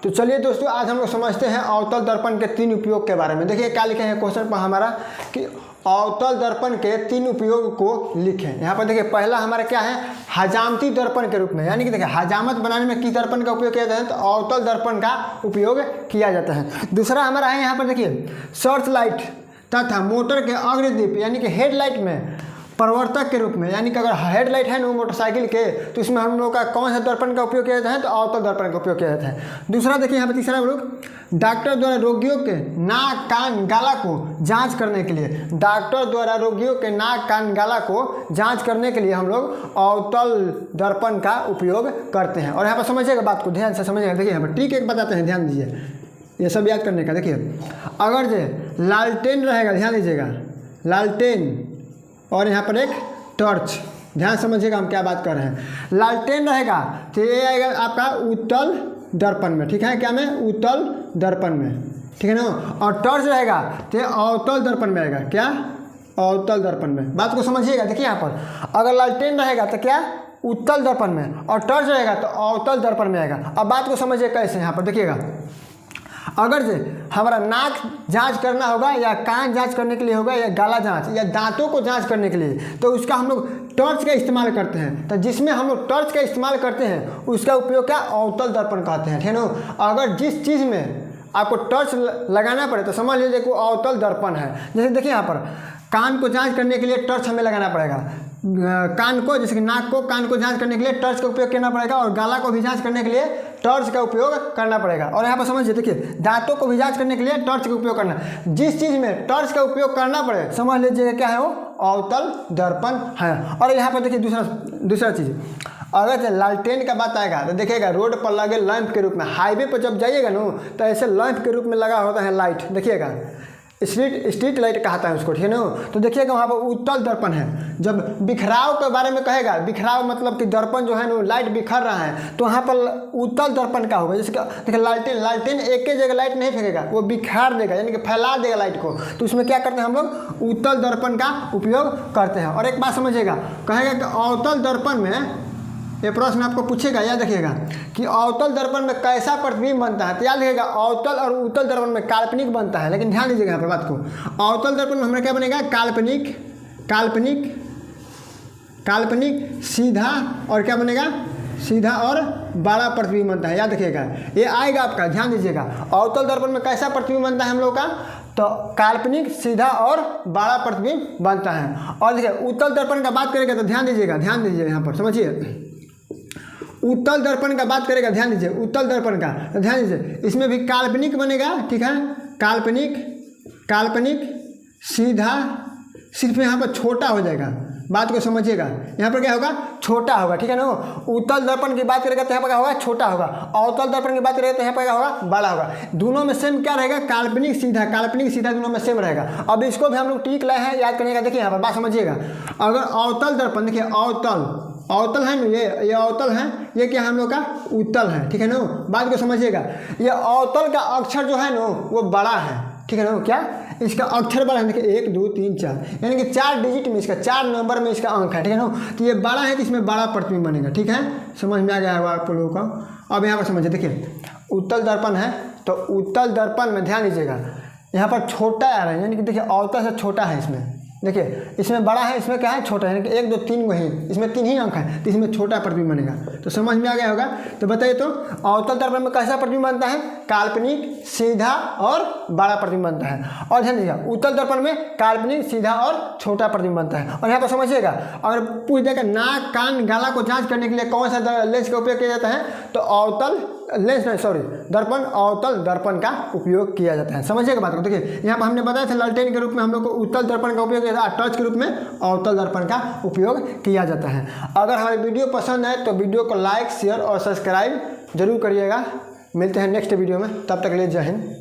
तो चलिए दोस्तों, आज हम लोग समझते हैं अवतल दर्पण के 3 उपयोग के बारे में। देखिए क्या लिखे हैं क्वेश्चन पर हमारा कि अवतल दर्पण के 3 उपयोग को लिखें। यहाँ पर देखिए पहला हमारा क्या है, हजामती दर्पण के रूप में, यानी कि देखिए हजामत बनाने में किस दर्पण का उपयोग किया जाता है, तो अवतल दर्पण का उपयोग किया जाता है। दूसरा हमारा है यहाँ पर देखिए सर्च लाइट तथा मोटर के अग्रदीप यानी कि हेडलाइट में प्रवर्तक के रूप में, यानी कि अगर हेडलाइट है ना मोटरसाइकिल के, तो इसमें हम लोग का कौन सा दर्पण का उपयोग किया जाता है, तो अवतल दर्पण का उपयोग किया जाता है। दूसरा देखिए यहाँ पर तीसरा हम लोग डॉक्टर द्वारा रोगियों के नाक कान गाला को जांच करने के लिए, डॉक्टर द्वारा रोगियों के नाक कान गाला को जांच करने के लिए हम लोग अवतल दर्पण का उपयोग करते हैं। और यहाँ पर समझिएगा, बात को ध्यान से समझिएगा। देखिए यहाँ पर ट्रिक एक बताते हैं, ध्यान दीजिए, ये सब याद करने का। देखिए अगर जो लालटेन रहेगा, ध्यान दीजिएगा, लालटेन और यहाँ पर एक टॉर्च, ध्यान समझिएगा हम क्या बात कर रहे हैं। लालटेन रहेगा तो ये आएगा आपका उत्तल दर्पण में, ठीक है, क्या में, उत्तल दर्पण में, ठीक है ना। और टॉर्च रहेगा तो ये अवतल दर्पण में आएगा, क्या, अवतल दर्पण में। बात को समझिएगा। देखिए यहाँ पर अगर लालटेन रहेगा तो क्या, उत्तल दर्पण में, और टॉर्च रहेगा तो अवतल दर्पण में आएगा। अब बात को समझिए कैसे, यहाँ पर देखिएगा, अगर जो हमारा नाक जांच करना होगा या कान जांच करने के लिए होगा या गाला जांच या दांतों को जांच करने के लिए, तो उसका हम लोग टॉर्च का इस्तेमाल करते हैं। तो जिसमें हम लोग टॉर्च का इस्तेमाल करते हैं उसका उपयोग क्या, अवतल दर्पण कहते हैं, ठीक है ना। अगर जिस चीज़ में आपको टॉर्च लगाना पड़े तो समझ लीजिए कि वो अवतल दर्पण है। जैसे देखिए यहाँ पर कान को जाँच करने के लिए टॉर्च हमें लगाना पड़ेगा, कान को, जैसे कि नाक को, कान को जांच करने के लिए टॉर्च का उपयोग करना पड़ेगा, और गाला को भी जांच करने के लिए टॉर्च का उपयोग करना पड़ेगा। और यहाँ पर समझिए, देखिए दांतों को भी जांच करने के लिए टॉर्च का उपयोग करना, जिस चीज़ में टॉर्च का उपयोग करना पड़े समझ लीजिएगा क्या है, वो अवतल दर्पण है। और यहाँ पर देखिए दूसरा चीज़, अगर लालटेन का बात आएगा तो देखिएगा रोड पर लगे लैंप के रूप में, हाईवे पर जब जाइएगा ना तो ऐसे लैंप के रूप में लगा होता है लाइट, देखिएगा स्ट्रीट लाइट कहता है उसको, ठीक है ना। तो देखिएगा वहाँ पर उत्तल दर्पण है। जब बिखराव के बारे में कहेगा, बिखराव मतलब कि दर्पण जो है ना लाइट बिखर रहा है, तो वहाँ पर उत्तल दर्पण का होगा। जैसे देखिए लालटेन एक ही जगह लाइट नहीं फेंकेगा, वो बिखार देगा, यानी कि फैला देगा लाइट को। तो उसमें क्या करते हैं हम लोग, उत्तल दर्पण का उपयोग करते हैं। और एक बात समझिएगा, कहेगा कि अवतल दर्पण में, ये प्रश्न आपको पूछेगा, याद रखिएगा कि अवतल दर्पण में कैसा प्रतिबिंब बनता है। तो याद रखिएगा अवतल और उत्तल दर्पण में काल्पनिक बनता है, लेकिन ध्यान दीजिएगा यहाँ पर बात को, अवतल दर्पण में हमारा क्या बनेगा, काल्पनिक, काल्पनिक, काल्पनिक सीधा, और क्या बनेगा, सीधा और बड़ा प्रतिबिंब बनता है। याद रखिएगा ये आएगा आपका, ध्यान दीजिएगा। अवतल दर्पण में कैसा प्रतिबिंब बनता है हम लोग का, तो काल्पनिक, सीधा और बड़ा प्रतिबिंब बनता है। और देखिए उत्तल दर्पण का बात करेगा तो ध्यान दीजिएगा, ध्यान दीजिए यहाँ पर समझिए, उत्तल दर्पण का बात करेगा, ध्यान दीजिए, उत्तल दर्पण का, तो ध्यान दीजिए इसमें भी काल्पनिक बनेगा, ठीक है, काल्पनिक, काल्पनिक, सीधा, सिर्फ यहाँ पर छोटा हो जाएगा। बात को समझिएगा, यहाँ पर क्या होगा, छोटा होगा, ठीक है ना। उत्तल दर्पण की बात करेगा तो यहाँ पर क्या होगा, छोटा होगा। अवतल दर्पण की बात करेगा तो यहाँ पर क्या होगा, बड़ा होगा। दोनों में सेम क्या रहेगा, काल्पनिक सीधा, काल्पनिक सीधा दोनों में सेम रहेगा। अब इसको भी हम लोग ट्रिक लाए हैं याद करने का। देखिए यहाँ पर बात समझिएगा, अगर अवतल दर्पण, देखिए अवतल है ना, ये अवतल है, ये क्या हम लोग का उत्तल है, ठीक है ना। बात को समझिएगा, ये अवतल का अक्षर जो है ना वो बड़ा है, ठीक है ना, क्या इसका अक्षर बड़ा है, देखिए 1 2 3 4, यानी कि 4 डिजिट में इसका, 4 नंबर में इसका अंक है, ठीक है ना। तो ये बड़ा है तो इसमें बड़ा प्रतिबिंब बनेगा, ठीक है, समझ में आ गया होगा आप लोगों का। अब यहाँ पर समझिए, देखिए उत्तल दर्पण है तो उत्तल दर्पण में ध्यान दीजिएगा यहाँ पर छोटा आ रहा है, यानी कि देखिए अवतल से छोटा है, इसमें देखिए इसमें बड़ा है, इसमें क्या है, छोटा है, यानी कि 1 2 3 वही, इसमें 3 ही अंक है, तो इसमें छोटा प्रतिबिंब बनेगा। तो समझ में आ गया होगा। तो बताइए तो अवतल दर्पण में कैसा प्रतिबिंब बनता है, काल्पनिक, सीधा और बड़ा प्रतिबिंब बनता है। और ध्यान दीजिएगा उत्तल दर्पण में काल्पनिक, सीधा और छोटा प्रतिबिंब बनता है। और यहाँ पर समझिएगा, अगर पूछ देगा नाक कान गाला को जाँच करने के लिए कौन सा लेंस का उपयोग किया जाता है, तो अवतल लेंस नहीं, सॉरी, दर्पण, अवतल दर्पण का उपयोग किया जाता है। समझिएगा बात को। देखिए यहाँ पर हमने बताया था लालटेन के रूप में हम लोग को उत्तल दर्पण का उपयोग किया जाता है, टॉर्च के रूप में अवतल दर्पण का उपयोग किया जाता है। अगर हमारी वीडियो पसंद है तो वीडियो को लाइक, शेयर और सब्सक्राइब जरूर करिएगा। मिलते हैं नेक्स्ट वीडियो में, तब तक के लिए जय हिंद।